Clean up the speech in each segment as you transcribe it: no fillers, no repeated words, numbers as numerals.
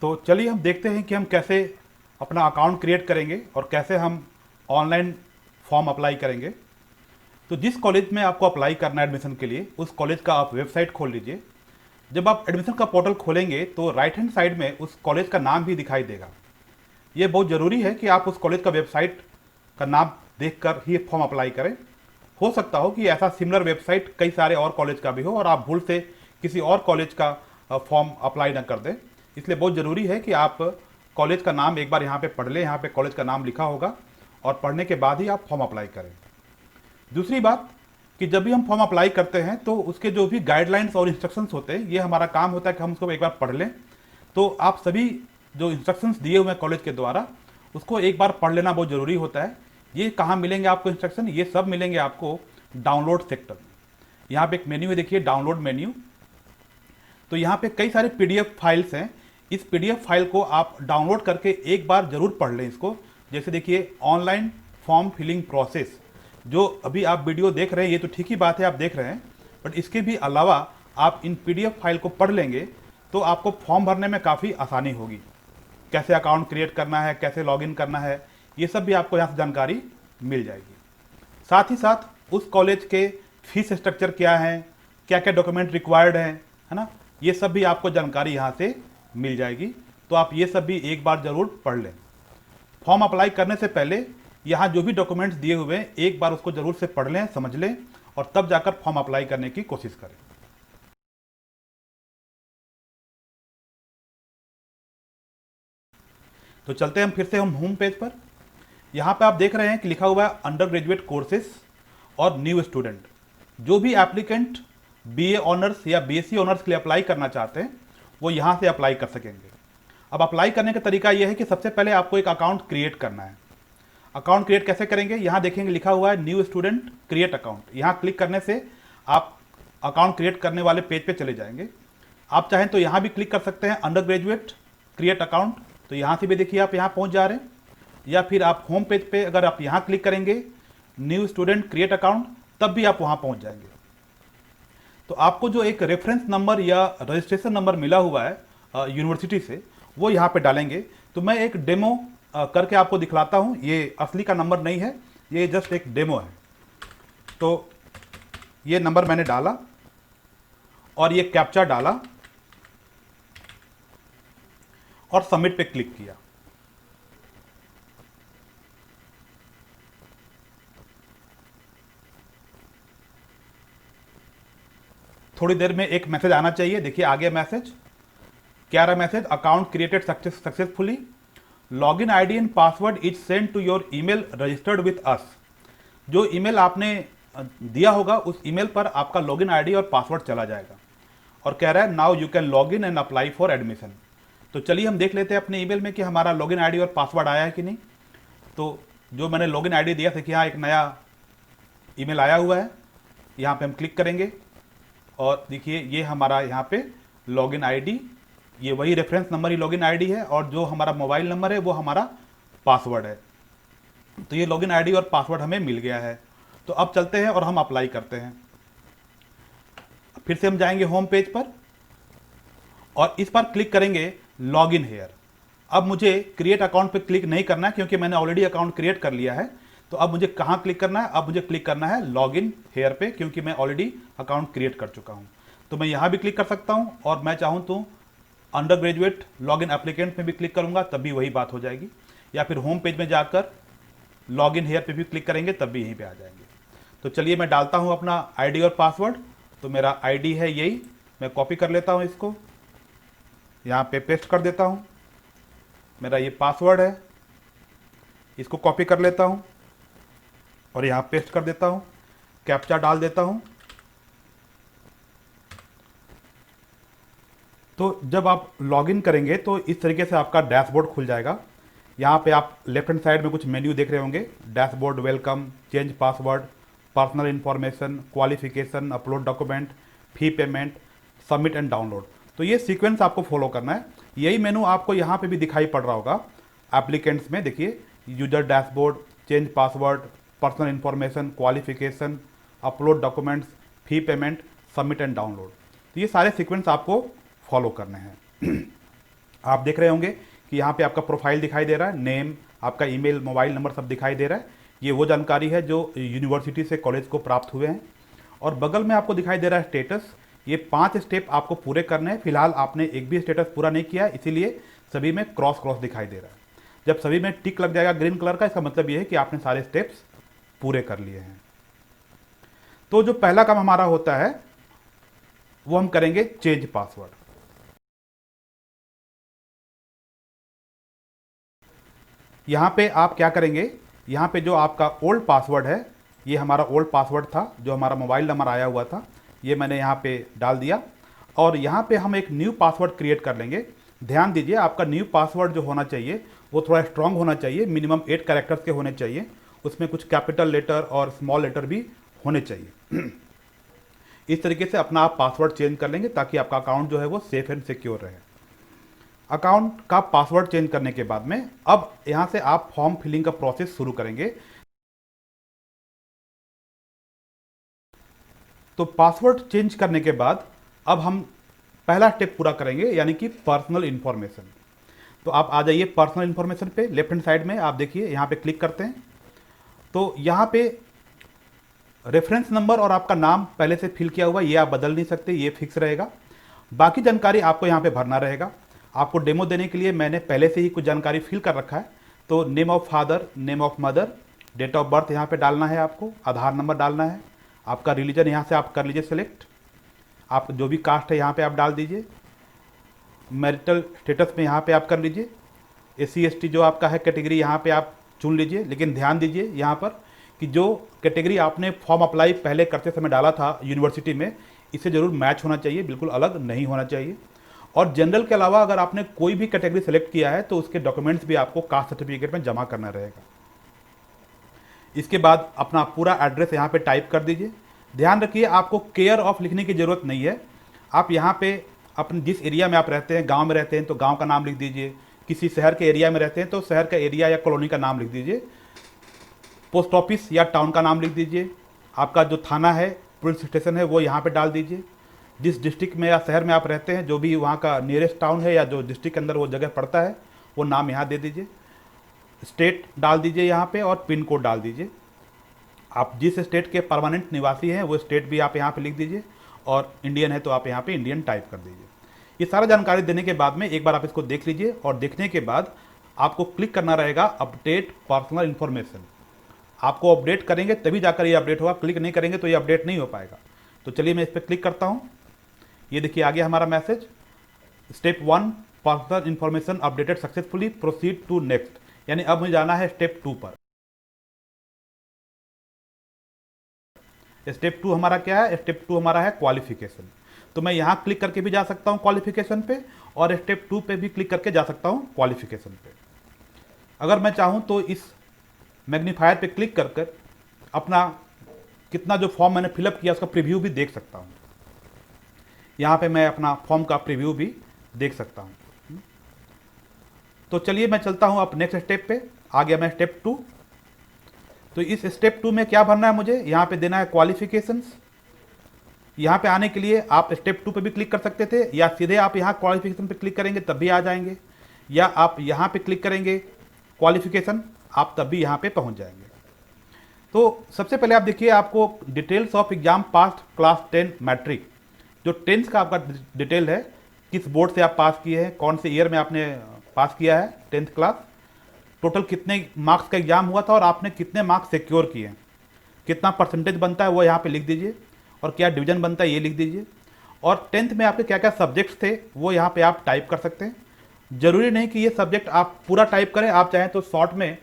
तो चलिए हम देखते हैं कि हम कैसे अपना अकाउंट क्रिएट करेंगे और कैसे हम ऑनलाइन फॉर्म अप्लाई करेंगे। तो जिस कॉलेज में आपको अप्लाई करना है एडमिशन के लिए, उस कॉलेज का आप वेबसाइट खोल लीजिए। जब आप एडमिशन का पोर्टल खोलेंगे तो राइट हैंड साइड में उस कॉलेज का नाम भी दिखाई देगा। ये बहुत ज़रूरी है कि आप उस कॉलेज का वेबसाइट का नाम देखकर ही फॉर्म अप्लाई करें। हो सकता हो कि ऐसा सिमिलर वेबसाइट कई सारे और कॉलेज का भी हो और आप भूल से किसी और कॉलेज का फॉर्म अप्लाई ना कर दें। इसलिए बहुत ज़रूरी है कि आप कॉलेज का नाम एक बार यहाँ पे पढ़ लें। यहाँ पे कॉलेज का नाम लिखा होगा और पढ़ने के बाद ही आप फॉर्म अप्लाई करें। दूसरी बात कि जब भी हम फॉर्म अप्लाई करते हैं तो उसके जो भी गाइडलाइंस और इंस्ट्रक्शंस होते हैं, ये हमारा काम होता है कि हम उसको एक बार पढ़ लें। तो आप सभी जो इंस्ट्रक्शंस दिए हुए हैं कॉलेज के द्वारा, उसको एक बार पढ़ लेना बहुत ज़रूरी होता है। ये कहाँ मिलेंगे आपको इंस्ट्रक्शन? ये सब मिलेंगे आपको डाउनलोड सेक्टर में। यहाँ पे एक मेन्यू है, देखिए डाउनलोड मेन्यू। तो यहाँ पे कई सारे पीडीएफ फाइल्स हैं। इस पीडीएफ फाइल को आप डाउनलोड करके एक बार जरूर पढ़ लें इसको। जैसे देखिए ऑनलाइन फॉर्म फिलिंग प्रोसेस, जो अभी आप वीडियो देख रहे हैं ये तो ठीक ही बात है, आप देख रहे हैं, बट इसके भी अलावा आप इन पीडीएफ फाइल को पढ़ लेंगे तो आपको फॉर्म भरने में काफ़ी आसानी होगी। कैसे अकाउंट क्रिएट करना है, कैसे लॉगिन करना है, ये सब भी आपको यहाँ से जानकारी मिल जाएगी। साथ ही साथ उस कॉलेज के फीस स्ट्रक्चर क्या है, क्या क्या डॉक्यूमेंट रिक्वायर्ड हैं, है ना, ये सब भी आपको जानकारी यहाँ से मिल जाएगी। तो आप ये सब भी एक बार ज़रूर पढ़ लें। फॉर्म अप्लाई करने से पहले यहाँ जो भी डॉक्यूमेंट्स दिए हुए हैं एक बार उसको ज़रूर से पढ़ लें, समझ लें और तब जाकर फॉर्म अप्लाई करने की कोशिश करें। तो चलते हैं हम फिर से हम होम पेज पर। यहाँ पे आप देख रहे हैं कि लिखा हुआ है अंडर ग्रेजुएट कोर्सेस और न्यू स्टूडेंट। जो भी एप्लीकेंट बीए ऑनर्स या बीएससी ऑनर्स के लिए अप्लाई करना चाहते हैं वो यहाँ से अप्लाई कर सकेंगे। अब अप्लाई करने का तरीका यह है कि सबसे पहले आपको एक अकाउंट क्रिएट करना है। अकाउंट क्रिएट कैसे करेंगे? यहाँ देखेंगे लिखा हुआ है न्यू स्टूडेंट क्रिएट अकाउंट। यहाँ क्लिक करने से आप अकाउंट क्रिएट करने वाले पेज पे चले जाएंगे। आप चाहें तो यहाँ भी क्लिक कर सकते हैं अंडर ग्रेजुएट क्रिएट अकाउंट, तो यहाँ से भी देखिए आप यहाँ पहुँच जा रहे हैं। या फिर आप होम पेज पे अगर आप यहाँ क्लिक करेंगे न्यू स्टूडेंट क्रिएट अकाउंट, तब भी आप वहाँ पहुँच जाएंगे। तो आपको जो एक रेफरेंस नंबर या रजिस्ट्रेशन नंबर मिला हुआ है यूनिवर्सिटी से, वो यहाँ पे डालेंगे। तो मैं एक डेमो करके आपको दिखलाता हूँ। ये असली का नंबर नहीं है, ये जस्ट एक डेमो है। तो ये नंबर मैंने डाला और ये कैप्चा डाला और सबमिट पे क्लिक किया। थोड़ी देर में एक मैसेज आना चाहिए। देखिए आ गया मैसेज। क्या रहा message? Account created successfully, login ID and password is send to your email registered with us. जो ईमेल आपने दिया होगा उस ईमेल पर आपका लॉगिन आईडी और पासवर्ड चला जाएगा। और कह रहा है now you can log in and apply for admission. तो चलिए हम देख लेते हैं अपने ईमेल में कि हमारा लॉगिन आईडी और पासवर्ड आया है कि नहीं। तो जो मैंने लॉगिन आईडी दिया था कि यहाँ एक नया ईमेल आया हुआ है, यहाँ पे हम क्लिक करेंगे और देखिए ये हमारा यहाँ पे लॉगिन आईडी, ये वही रेफरेंस नंबर ही लॉगिन आईडी है और जो हमारा मोबाइल नंबर है वो हमारा पासवर्ड है। तो ये लॉगिन आईडी और पासवर्ड हमें मिल गया है। तो अब चलते हैं और हम अप्लाई करते हैं। फिर से हम जाएंगे होम पेज पर और इस पर क्लिक करेंगे लॉगिन हेयर। अब मुझे क्रिएट अकाउंट पे क्लिक नहीं करना है क्योंकि मैंने ऑलरेडी अकाउंट क्रिएट कर लिया है। तो अब मुझे कहाँ क्लिक करना है? अब मुझे क्लिक करना है लॉगिन हेयर पे, क्योंकि मैं ऑलरेडी अकाउंट क्रिएट कर चुका हूँ। तो मैं यहाँ भी क्लिक कर सकता हूँ और मैं चाहूँ तो अंडर ग्रेजुएट लॉगिन एप्लीकेंट में भी क्लिक करूँगा तब भी वही बात हो जाएगी। या फिर होम पेज में जाकर लॉगिन हेयर पे भी क्लिक करेंगे तब भी यहीं पे आ जाएंगे। तो चलिए मैं डालता हूँ अपना आईडी और पासवर्ड। तो मेरा आईडी है यही, मैं कॉपी कर लेता हूँ, इसको यहाँ पे पेस्ट कर देता हूँ। मेरा ये पासवर्ड है, इसको कॉपी कर लेता हूँ और यहाँ पेस्ट कर देता हूँ, कैप्चा डाल देता हूँ। तो जब आप लॉगिन करेंगे तो इस तरीके से आपका डैशबोर्ड खुल जाएगा। यहाँ पे आप लेफ्ट हैंड साइड में कुछ मेन्यू देख रहे होंगे, dashboard, welcome, change password, personal information, qualification, upload document, fee payment, submit and download. तो ये सीक्वेंस आपको फॉलो करना है। यही मेनू आपको यहाँ पे भी दिखाई पड़ रहा होगा एप्लीकेंट्स में। देखिए user dashboard, change password, personal information, qualification, upload documents, fee payment, submit and download. तो ये सारे सीक्वेंस आपको फॉलो करने हैं। आप देख रहे होंगे कि यहाँ पे आपका प्रोफाइल दिखाई दे रहा है, नेम, आपका ईमेल, मोबाइल नंबर सब दिखाई दे रहा है। ये वो जानकारी है जो यूनिवर्सिटी से कॉलेज को प्राप्त हुए हैं। और बगल में आपको दिखाई दे रहा है स्टेटस। ये 5 स्टेप आपको पूरे करने हैं। फिलहाल आपने एक भी स्टेटस पूरा नहीं किया है, इसीलिए सभी में क्रॉस क्रॉस दिखाई दे रहा है। जब सभी में टिक लग जाएगा ग्रीन कलर का, इसका मतलब ये है कि आपने सारे स्टेप्स पूरे कर लिए हैं। तो जो पहला काम हमारा होता है वो हम करेंगे चेंज पासवर्ड। यहां पे आप क्या करेंगे, यहां पे जो आपका ओल्ड पासवर्ड है, ये हमारा ओल्ड पासवर्ड था, जो हमारा मोबाइल नंबर आया हुआ था, ये मैंने यहां पे डाल दिया। और यहां पे हम एक न्यू पासवर्ड क्रिएट कर लेंगे। ध्यान दीजिए, आपका न्यू पासवर्ड जो होना चाहिए वो थोड़ा स्ट्रांग होना चाहिए, मिनिमम 8 कैरेक्टर्स के होने चाहिए। उसमें कुछ कैपिटल लेटर और स्मॉल लेटर भी होने चाहिए। इस तरीके से अपना आप पासवर्ड चेंज कर लेंगे ताकि आपका अकाउंट जो है वो सेफ एंड सिक्योर रहे। अकाउंट का पासवर्ड चेंज करने के बाद में अब यहां से आप फॉर्म फिलिंग का प्रोसेस शुरू करेंगे। तो पासवर्ड चेंज करने के बाद अब हम पहला स्टेप पूरा करेंगे, यानी कि पर्सनल इंफॉर्मेशन। तो आप आ जाइए पर्सनल इंफॉर्मेशन पे, लेफ्ट हैंड साइड में आप देखिए, यहां पे क्लिक करते हैं। तो यहां पे रेफरेंस नंबर और आपका नाम पहले से फिल किया हुआ, ये आप बदल नहीं सकते, ये फिक्स रहेगा। बाकी जानकारी आपको यहाँ पे भरना रहेगा। आपको डेमो देने के लिए मैंने पहले से ही कुछ जानकारी फिल कर रखा है। तो name of father, name of mother, date of birth यहाँ पे डालना है आपको, आधार नंबर डालना है, आपका रिलीजन यहाँ से आप कर लीजिए सेलेक्ट, आप जो भी कास्ट है यहाँ पे आप डाल दीजिए, मैरिटल स्टेटस में यहाँ पे आप कर लीजिए, SC ST जो आपका है कैटेगरी यहाँ पे आप चुन लीजिए। लेकिन ध्यान दीजिए यहाँ पर कि जो कैटेगरी आपने फॉर्म अप्लाई पहले करते समय डाला था यूनिवर्सिटी में, इससे जरूर मैच होना चाहिए, बिल्कुल अलग नहीं होना चाहिए। और जनरल के अलावा अगर आपने कोई भी कैटेगरी सेलेक्ट किया है तो उसके डॉक्यूमेंट्स भी आपको कास्ट सर्टिफिकेट में जमा करना रहेगा। इसके बाद अपना पूरा एड्रेस यहाँ पे टाइप कर दीजिए। ध्यान रखिए, आपको केयर ऑफ लिखने की ज़रूरत नहीं है। आप यहाँ पे अपने जिस एरिया में आप रहते हैं, गांव में रहते हैं तो गांव का नाम लिख दीजिए, किसी शहर के एरिया में रहते हैं तो शहर का एरिया या कॉलोनी का नाम लिख दीजिए, पोस्ट ऑफिस या टाउन का नाम लिख दीजिए, आपका जो थाना है, पुलिस स्टेशन है, वो यहाँ पे डाल दीजिए। जिस डिस्ट्रिक्ट में या शहर में आप रहते हैं, जो भी वहाँ का नियरेस्ट टाउन है या जो डिस्ट्रिक्ट के अंदर वो जगह पड़ता है, वो नाम यहाँ दे दीजिए। स्टेट डाल दीजिए यहाँ पे और पिन कोड डाल दीजिए। आप जिस स्टेट के परमानेंट निवासी हैं वो स्टेट भी आप यहाँ पे लिख दीजिए, और इंडियन है तो आप यहाँ पे इंडियन टाइप कर दीजिए। ये सारा जानकारी देने के बाद में एक बार आप इसको देख लीजिए, और देखने के बाद आपको क्लिक करना रहेगा अपडेट पर्सनल इन्फॉर्मेशन। आपको अपडेट करेंगे तभी जाकर ये अपडेट होगा, क्लिक नहीं करेंगे तो ये अपडेट नहीं हो पाएगा। तो चलिए मैं इस पर क्लिक करता हूँ। ये देखिए आ गया हमारा message, step 1 personal information updated successfully, proceed to next. यानी अब मुझे जाना है स्टेप 2 पर। स्टेप 2 हमारा क्या है? स्टेप 2 हमारा है क्वालिफिकेशन। तो मैं यहाँ क्लिक करके भी जा सकता हूँ क्वालिफिकेशन पे, और स्टेप 2 पे भी क्लिक करके जा सकता हूँ क्वालिफिकेशन पे। अगर मैं चाहूँ तो इस मैग्नीफायर पे क्लिक कर कर अपना कितना जो फॉर्म मैंने फिलअप किया उसका प्रीव्यू भी देख सकता हूँ। यहाँ पे मैं अपना फॉर्म का प्रीव्यू भी देख सकता हूँ। तो चलिए मैं चलता हूँ अब नेक्स्ट स्टेप पे। आ गया मैं स्टेप 2। तो इस स्टेप 2 में क्या भरना है मुझे? यहाँ पे देना है क्वालिफिकेशंस। यहाँ पे आने के लिए आप स्टेप 2 पे भी क्लिक कर सकते थे, या सीधे आप यहाँ क्वालिफिकेशन पे क्लिक करेंगे तब भी आ जाएंगे, या आप यहाँ पे क्लिक करेंगे क्वालिफिकेशन, आप तब भी यहाँ पे पहुँच जाएंगे। तो सबसे पहले आप देखिए, आपको details of exam pass class 10 matric, जो 10th का आपका डिटेल है, किस बोर्ड से आप पास किए हैं, कौन से ईयर में आपने पास किया है 10th क्लास, टोटल कितने मार्क्स का एग्जाम हुआ था और आपने कितने मार्क्स सिक्योर किए हैं, कितना परसेंटेज बनता है वो यहाँ पे लिख दीजिए, और क्या डिवीजन बनता है ये लिख दीजिए, और 10th में आपके क्या क्या सब्जेक्ट्स थे वो यहाँ पे आप टाइप कर सकते हैं। जरूरी नहीं कि ये सब्जेक्ट आप पूरा टाइप करें, आप चाहें तो शॉर्ट में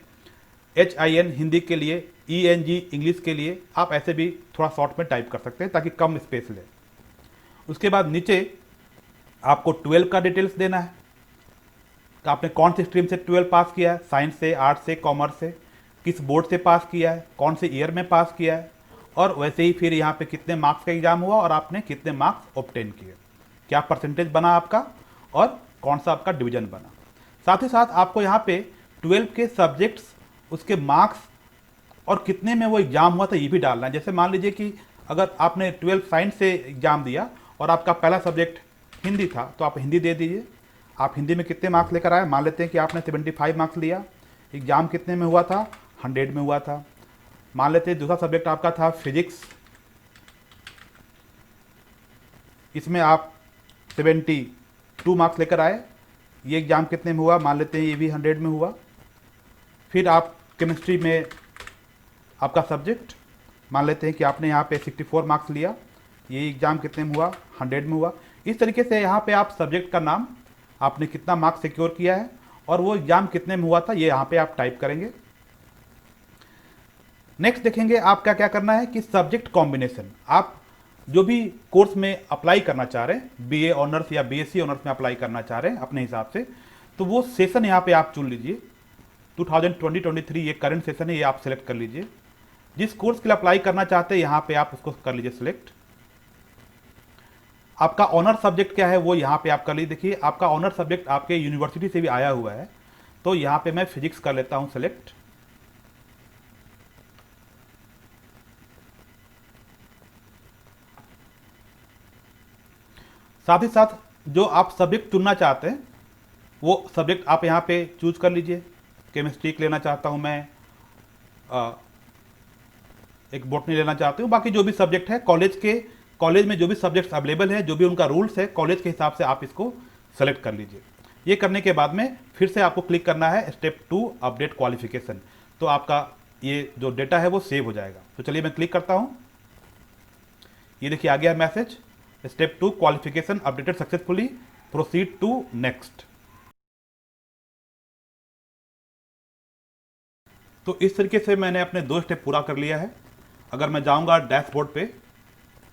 HIN हिंदी के लिए, ENG इंग्लिश के लिए, आप ऐसे भी थोड़ा शॉर्ट में टाइप कर सकते हैं ताकि कम स्पेस ले। उसके बाद नीचे आपको 12 का डिटेल्स देना है, तो आपने कौन सी स्ट्रीम से 12 पास किया है, साइंस से, आर्ट्स से, कॉमर्स से, किस बोर्ड से पास किया है, कौन से ईयर में पास किया है, और वैसे ही फिर यहाँ पे कितने मार्क्स का एग्जाम हुआ और आपने कितने मार्क्स ऑब्टेन किए, क्या परसेंटेज बना आपका और कौन सा आपका डिवीजन बना। साथ ही साथ आपको यहाँ पे 12 के सब्जेक्ट्स, उसके मार्क्स और कितने में वो एग्जाम हुआ था ये भी डालना है। जैसे मान लीजिए कि अगर आपने 12 साइंस से एग्जाम दिया और आपका पहला सब्जेक्ट हिंदी था तो आप हिंदी दे दीजिए, आप हिंदी में कितने मार्क्स लेकर आए। मान लेते हैं कि आपने 75 मार्क्स लिया। एग्ज़ाम कितने में हुआ था, 100 में हुआ था। मान लेते हैं दूसरा सब्जेक्ट आपका था फिजिक्स, इसमें आप 72 मार्क्स लेकर आए। ये एग्ज़ाम कितने में हुआ, मान लेते हैं ये भी 100 में हुआ। फिर आप केमिस्ट्री में आपका सब्जेक्ट, मान लेते हैं कि आपने यहाँ पे 64 मार्क्स लिया। ये एग्ज़ाम कितने में हुआ, 100 में हुआ। इस तरीके से यहाँ पे आप सब्जेक्ट का नाम, आपने कितना मार्क्स सिक्योर किया है और वो एग्ज़ाम कितने में हुआ था, ये यहाँ पे आप टाइप करेंगे। नेक्स्ट देखेंगे आप क्या क्या करना है कि सब्जेक्ट कॉम्बिनेशन, आप जो भी कोर्स में अप्लाई करना चाह रहे हैं, बीए ऑनर्स या बीएससी ऑनर्स में अप्लाई करना चाह रहे हैं अपने हिसाब से, तो वो सेशन यहाँ पे आप चुन लीजिए। 2020-23 ये करंट सेशन है, ये आप सेलेक्ट कर लीजिए। जिस कोर्स के लिए अप्लाई करना चाहते हैं यहाँ पे आप उसको कर लीजिए सिलेक्ट। आपका ऑनर सब्जेक्ट क्या है वो यहाँ पे आप कर लीजिए। देखिए आपका ऑनर सब्जेक्ट आपके यूनिवर्सिटी से भी आया हुआ है, तो यहाँ पे मैं फिजिक्स कर लेता हूँ सेलेक्ट। साथ ही साथ जो आप सब्जेक्ट चुनना चाहते हैं वो सब्जेक्ट आप यहाँ पे चूज कर लीजिए। केमिस्ट्री लेना चाहता हूँ मैं, एक बॉटनी लेना चाहती हूँ, बाकी जो भी सब्जेक्ट है कॉलेज में जो भी सब्जेक्ट्स अवेलेबल है, जो भी उनका रूल्स है कॉलेज के हिसाब से आप इसको सेलेक्ट कर लीजिए। ये करने के बाद में फिर से आपको क्लिक करना है स्टेप 2 अपडेट क्वालिफिकेशन, तो आपका ये जो डेटा है वो सेव हो जाएगा। तो चलिए मैं क्लिक करता हूँ, ये देखिए आ गया message, step 2 qualification updated successfully, proceed to next. तो इस तरीके से मैंने अपने 2 स्टेप पूरा कर लिया है। अगर मैं जाऊंगा डैशबोर्ड पे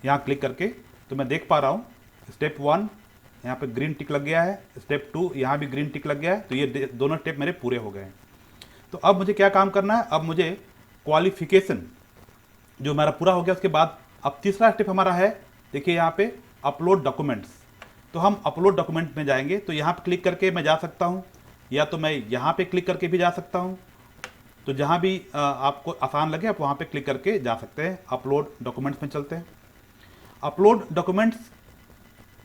यहाँ क्लिक करके, तो मैं देख पा रहा हूँ स्टेप 1 यहाँ पे ग्रीन टिक लग गया है, स्टेप 2 यहाँ भी ग्रीन टिक लग गया है। तो ये दोनों स्टेप मेरे पूरे हो गए हैं। तो अब मुझे क्या काम करना है, अब मुझे क्वालिफिकेशन जो मेरा पूरा हो गया, उसके बाद अब तीसरा स्टेप हमारा है, देखिए यहाँ पे अपलोड डॉक्यूमेंट्स। तो हम अपलोड डॉक्यूमेंट में जाएंगे, तो यहाँ पे क्लिक करके मैं जा सकता हूँ, या तो मैं यहाँ पे क्लिक करके भी जा सकता हूँ। तो जहाँ भी आपको आसान लगे आप वहाँ पे क्लिक करके जा सकते हैं। अपलोड डॉक्यूमेंट्स में चलते हैं। अपलोड डॉक्यूमेंट्स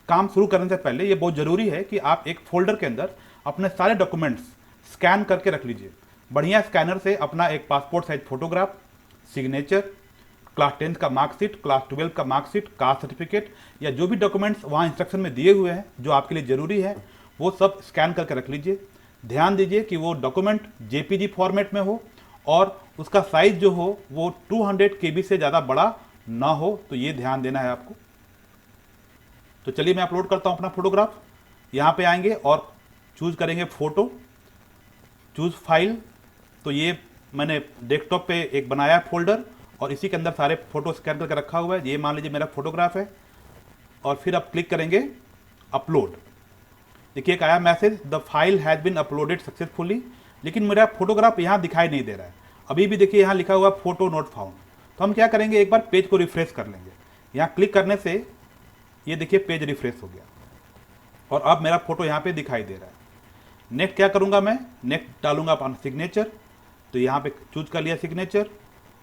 काम शुरू करने से पहले ये बहुत ज़रूरी है कि आप एक फोल्डर के अंदर अपने सारे डॉक्यूमेंट्स स्कैन करके रख लीजिए। बढ़िया स्कैनर से अपना एक passport size photograph, signature, class 10 का मार्कशीट, क्लास 12 का मार्कशीट, कास्ट सर्टिफिकेट, या जो भी डॉक्यूमेंट्स वहाँ इंस्ट्रक्शन में दिए हुए हैं जो आपके लिए ज़रूरी है, वो सब स्कैन करके रख लीजिए। ध्यान दीजिए कि वो डॉक्यूमेंट जेपीजी फॉर्मेट में हो और उसका साइज जो हो वो 200 KB से ज़्यादा बड़ा ना हो, तो ये ध्यान देना है आपको। तो चलिए मैं अपलोड करता हूँ अपना फोटोग्राफ। यहाँ पे आएंगे और चूज करेंगे फ़ोटो, चूज फाइल। तो ये मैंने डेस्कटॉप पे एक बनाया है फोल्डर, और इसी के अंदर सारे फोटो स्कैन करके रखा हुआ है। ये मान लीजिए मेरा फोटोग्राफ है, और फिर आप क्लिक करेंगे अपलोड। देखिए एक आया message, the file has been uploaded successfully, लेकिन मेरा फोटोग्राफ यहाँ दिखाई नहीं दे रहा है। अभी भी देखिए यहाँ लिखा हुआ फोटो नॉट फाउंड। तो हम क्या करेंगे, एक बार पेज को रिफ्रेश कर लेंगे। यहाँ क्लिक करने से ये देखिए पेज रिफ्रेश हो गया, और अब मेरा फोटो यहाँ पे दिखाई दे रहा है। नेक्स्ट क्या करूँगा मैं, नेक्स्ट डालूंगा अपना सिग्नेचर। तो यहाँ पे चूज कर लिया सिग्नेचर।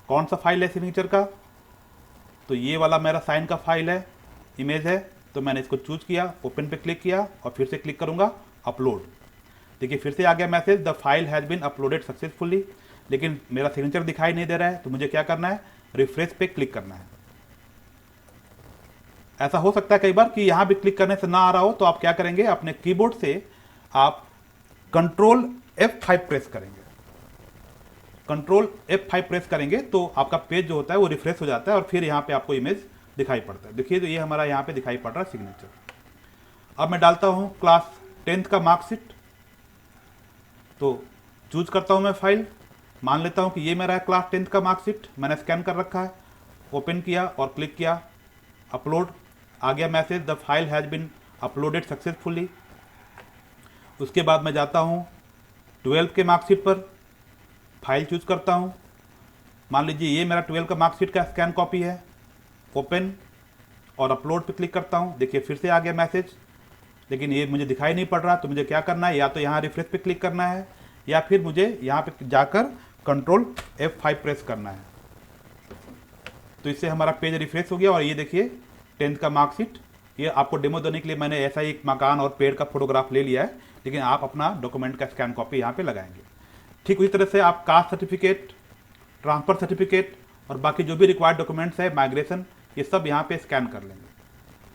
कौन सा फाइल है सिग्नेचर का, तो ये वाला मेरा साइन का फाइल है, इमेज है। तो मैंने इसको चूज किया, ओपन पे क्लिक किया, और फिर से क्लिक करूँगा अपलोड। देखिए फिर से आ गया message, the file has been uploaded successfully, लेकिन मेरा सिग्नेचर दिखाई नहीं दे रहा है। तो मुझे क्या करना है, रिफ्रेश पे क्लिक करना है। ऐसा हो सकता है कई बार कि यहाँ भी क्लिक करने से ना आ रहा हो, तो आप क्या करेंगे, अपने कीबोर्ड से आप कंट्रोल F5 प्रेस करेंगे। कंट्रोल F5 प्रेस करेंगे तो आपका पेज जो होता है वो रिफ्रेश हो जाता है, और फिर यहाँ पे आपको इमेज दिखाई पड़ता है। देखिए तो ये हमारा यहाँ पे दिखाई पड़ रहा है सिग्नेचर। अब मैं डालता हूँ क्लास 10 का मार्कशीट। तो चूज करता हूँ मैं फाइल, मान लेता हूँ कि ये मेरा क्लास 10 का मार्कशीट मैंने स्कैन कर रखा है। ओपन किया और क्लिक किया अपलोड। आ गया message, the file has been uploaded successfully. उसके बाद मैं जाता हूँ 12 के मार्कशीट पर, फाइल चूज करता हूँ। मान लीजिए ये मेरा 12 का मार्कशीट का स्कैन कॉपी है। ओपन और अपलोड पे क्लिक करता हूँ। देखिए फिर से आ गया मैसेज, लेकिन ये मुझे दिखाई नहीं पड़ रहा। तो मुझे क्या करना है, या तो यहाँ रिफ्रेश पे क्लिक करना है, या फिर मुझे यहाँ पे जाकर कंट्रोल F5 प्रेस करना है। तो इससे हमारा पेज रिफ्रेश हो गया, और ये देखिए 10th का मार्कशीट ये आपको डेमो देने के लिए मैंने ऐसा ही एक मकान और पेड़ का फोटोग्राफ ले लिया है, लेकिन आप अपना डॉक्यूमेंट का स्कैन कॉपी यहाँ पे लगाएंगे। ठीक उसी तरह से आप कास्ट सर्टिफिकेट, ट्रांसफ़र सर्टिफिकेट और बाकी जो भी रिक्वायर्ड डॉक्यूमेंट्स है, माइग्रेशन, ये सब यहाँ पे स्कैन कर लेंगे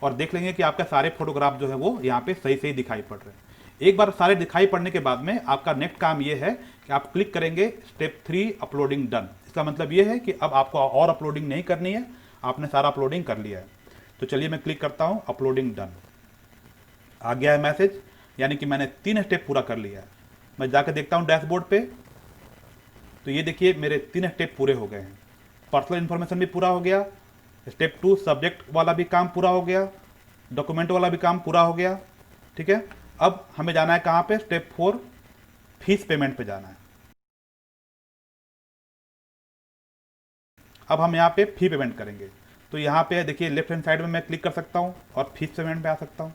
और देख लेंगे कि आपका सारे फोटोग्राफ जो है वो यहाँ पे सही सही दिखाई पड़ रहे हैं। एक बार सारे दिखाई पड़ने के बाद में आपका नेक्स्ट काम ये है कि आप क्लिक करेंगे स्टेप 3 अपलोडिंग डन। इसका मतलब ये है कि अब आपको और अपलोडिंग नहीं करनी है, आपने सारा अपलोडिंग कर लिया है। तो चलिए मैं क्लिक करता हूँ, अपलोडिंग डन आ गया है मैसेज, यानी कि मैंने 3 स्टेप पूरा कर लिया है। मैं जाकर देखता हूँ डैशबोर्ड पे, तो ये देखिए मेरे 3 स्टेप पूरे हो गए हैं। पर्सनल इन्फॉर्मेशन भी पूरा हो गया, स्टेप 2 सब्जेक्ट वाला भी काम पूरा हो गया, डॉक्यूमेंट वाला भी काम पूरा हो गया। ठीक है, अब हमें जाना है कहाँ पे, स्टेप 4 फीस पेमेंट पे जाना है। अब हम यहाँ पे फी पेमेंट करेंगे, तो यहाँ पे देखिए लेफ्ट हैंड साइड में मैं क्लिक कर सकता हूँ और फीस पेमेंट पे आ सकता हूँ,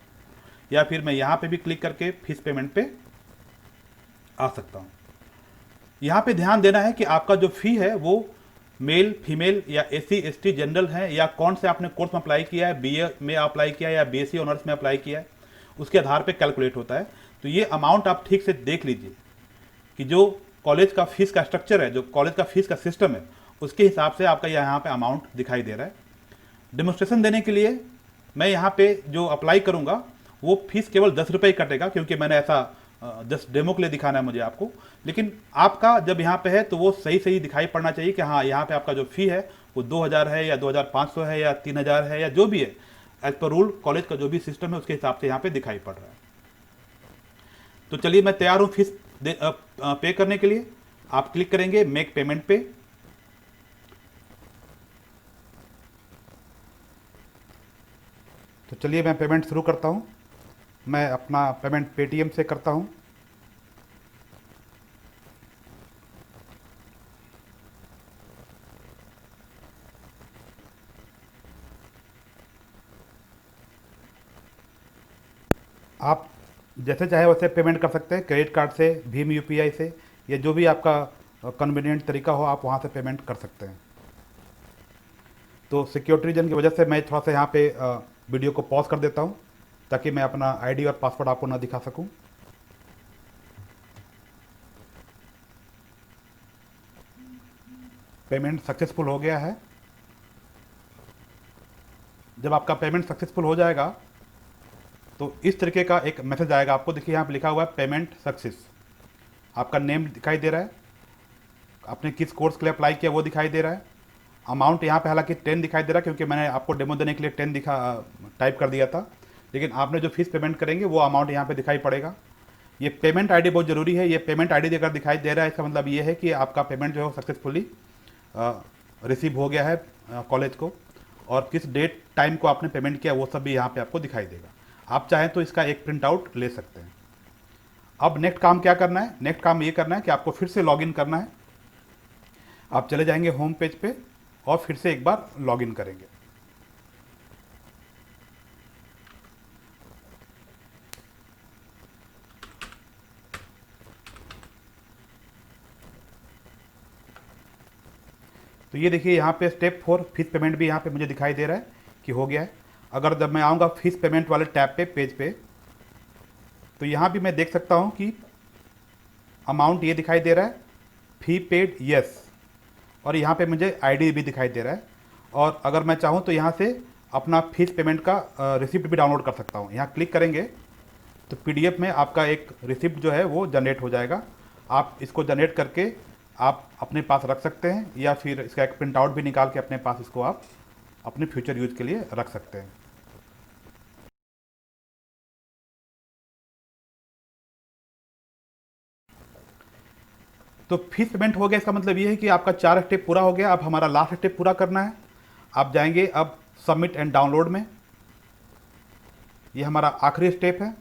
या फिर मैं यहाँ पे भी क्लिक करके फीस पेमेंट पे आ सकता हूँ। यहाँ पे ध्यान देना है कि आपका जो फ़ी है वो मेल, फीमेल या SC ST जनरल है, या कौन से आपने कोर्स में अप्लाई किया है, BA में अप्लाई किया है या BSc ऑनर्स में अप्लाई किया है, उसके आधार पे कैलकुलेट होता है। तो ये अमाउंट आप ठीक से देख लीजिए कि जो कॉलेज का फीस का स्ट्रक्चर है, जो कॉलेज का फीस का सिस्टम है, उसके हिसाब से आपका यहाँ पे अमाउंट दिखाई दे रहा है। डेमोस्ट्रेशन देने के लिए मैं यहाँ पे जो अप्लाई करूँगा वो फीस केवल 10 रुपये ही कटेगा, क्योंकि मैंने ऐसा जस्ट डेमो के लिए दिखाना है मुझे आपको। लेकिन आपका जब यहाँ पे है तो वो सही सही दिखाई पड़ना चाहिए कि हाँ यहाँ पे आपका जो फ़ी है वो 2000 है या 2500 है या 3000 है या जो भी है, एज पर रूल कॉलेज का जो भी सिस्टम है उसके हिसाब से यहाँ पे दिखाई पड़ रहा है। तो चलिए मैं तैयार हूँ फीस पे करने के लिए। आप क्लिक करेंगे मेक पेमेंट पे। तो चलिए मैं पेमेंट शुरू करता हूँ। मैं अपना पेमेंट पेटीएम से करता हूँ। आप जैसे चाहे वैसे पेमेंट कर सकते हैं, क्रेडिट कार्ड से, भीम UPI से, या जो भी आपका कन्वीनियंट तरीका हो आप वहाँ से पेमेंट कर सकते हैं। तो सिक्योरिटी रीजन की वजह से मैं थोड़ा सा यहाँ पे वीडियो को पॉज कर देता हूँ ताकि मैं अपना ID और पासवर्ड आपको ना दिखा सकूँ। पेमेंट सक्सेसफुल हो गया है। जब आपका पेमेंट सक्सेसफुल हो जाएगा तो इस तरीके का एक मैसेज आएगा आपको। देखिए यहाँ पे लिखा हुआ है पेमेंट सक्सेस। आपका नेम दिखाई दे रहा है, आपने किस कोर्स के लिए अप्लाई किया वो दिखाई दे रहा है। अमाउंट यहाँ पे हालांकि 10 दिखाई दे रहा है, क्योंकि मैंने आपको डेमो देने के लिए 10 टाइप कर दिया था, लेकिन आपने जो फीस पेमेंट करेंगे वो अमाउंट यहाँ पे दिखाई पड़ेगा। ये पेमेंट ID बहुत ज़रूरी है। ये पेमेंट ID अगर दिखाई दे रहा है इसका मतलब ये है कि आपका पेमेंट जो है सक्सेसफुली रिसीव हो गया है कॉलेज को, और किस डेट टाइम को आपने पेमेंट किया वो सब भी यहाँ पे आपको दिखाई देगा। आप चाहें तो इसका एक प्रिंट आउट ले सकते हैं। अब नेक्स्ट काम क्या करना है? नेक्स्ट काम ये करना है कि आपको फिर से लॉगिन करना है। आप चले जाएंगे होम पेज पे और फिर से एक बार लॉगिन करेंगे। तो ये देखिए यहाँ पे स्टेप 4 फीस पेमेंट भी यहाँ पे मुझे दिखाई दे रहा है कि हो गया है। अगर जब मैं आऊँगा फीस पेमेंट वाले टैब पे, पेज पे, तो यहाँ भी मैं देख सकता हूँ कि अमाउंट ये दिखाई दे रहा है, फी पेड यस, और यहाँ पे मुझे ID भी दिखाई दे रहा है। और अगर मैं चाहूँ तो यहाँ से अपना फीस पेमेंट का रिसिप्ट भी डाउनलोड कर सकता हूँ। यहाँ क्लिक करेंगे तो PDF में आपका एक रिसिप्ट जो है वो जनरेट हो जाएगा। आप इसको जनरेट करके आप अपने पास रख सकते हैं, या फिर इसका एक प्रिंट आउट भी निकाल के अपने पास इसको आप अपने फ्यूचर यूज के लिए रख सकते हैं। तो फीस पेमेंट हो गया, इसका मतलब ये है कि आपका 4 स्टेप पूरा हो गया। अब हमारा लास्ट स्टेप पूरा करना है। आप जाएंगे अब सबमिट एंड डाउनलोड में। ये हमारा आखिरी स्टेप है।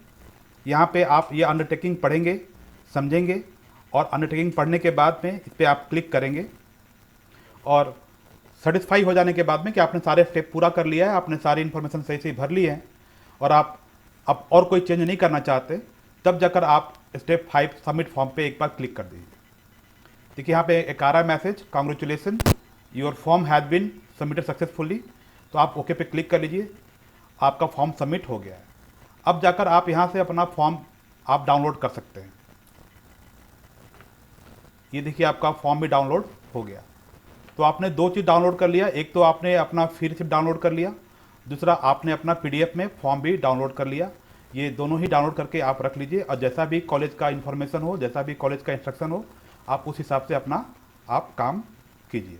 यहाँ पे आप ये अंडरटेकिंग पढ़ेंगे, समझेंगे, और अंडरटेकिंग पढ़ने के बाद में इस पर आप क्लिक करेंगे और सेटिस्फाई हो जाने के बाद में कि आपने सारे स्टेप पूरा कर लिया है, आपने सारी इन्फॉर्मेशन सही से भर ली है और आप अब और कोई चेंज नहीं करना चाहते, तब जाकर आप स्टेप 5 सबमिट फॉर्म पे एक बार क्लिक कर दीजिए। देखिए यहाँ पे एक आ रहा है message, congratulation your form has been submitted successfully. तो आप ओके पे क्लिक कर लीजिए आपका फॉर्म सबमिट हो गया है। अब जाकर आप यहाँ से अपना फॉर्म आप डाउनलोड कर सकते हैं। ये देखिए आपका फॉर्म भी डाउनलोड हो गया। तो आपने दो चीज़ डाउनलोड कर लिया, एक तो आपने अपना फी रिसिप्ट डाउनलोड कर लिया, दूसरा आपने अपना पीडीएफ में फॉर्म भी डाउनलोड कर लिया। ये दोनों ही डाउनलोड करके आप रख लीजिए, और जैसा भी कॉलेज का इन्फॉर्मेशन हो, जैसा भी कॉलेज का इंस्ट्रक्शन हो, आप उस हिसाब से अपना आप काम कीजिए।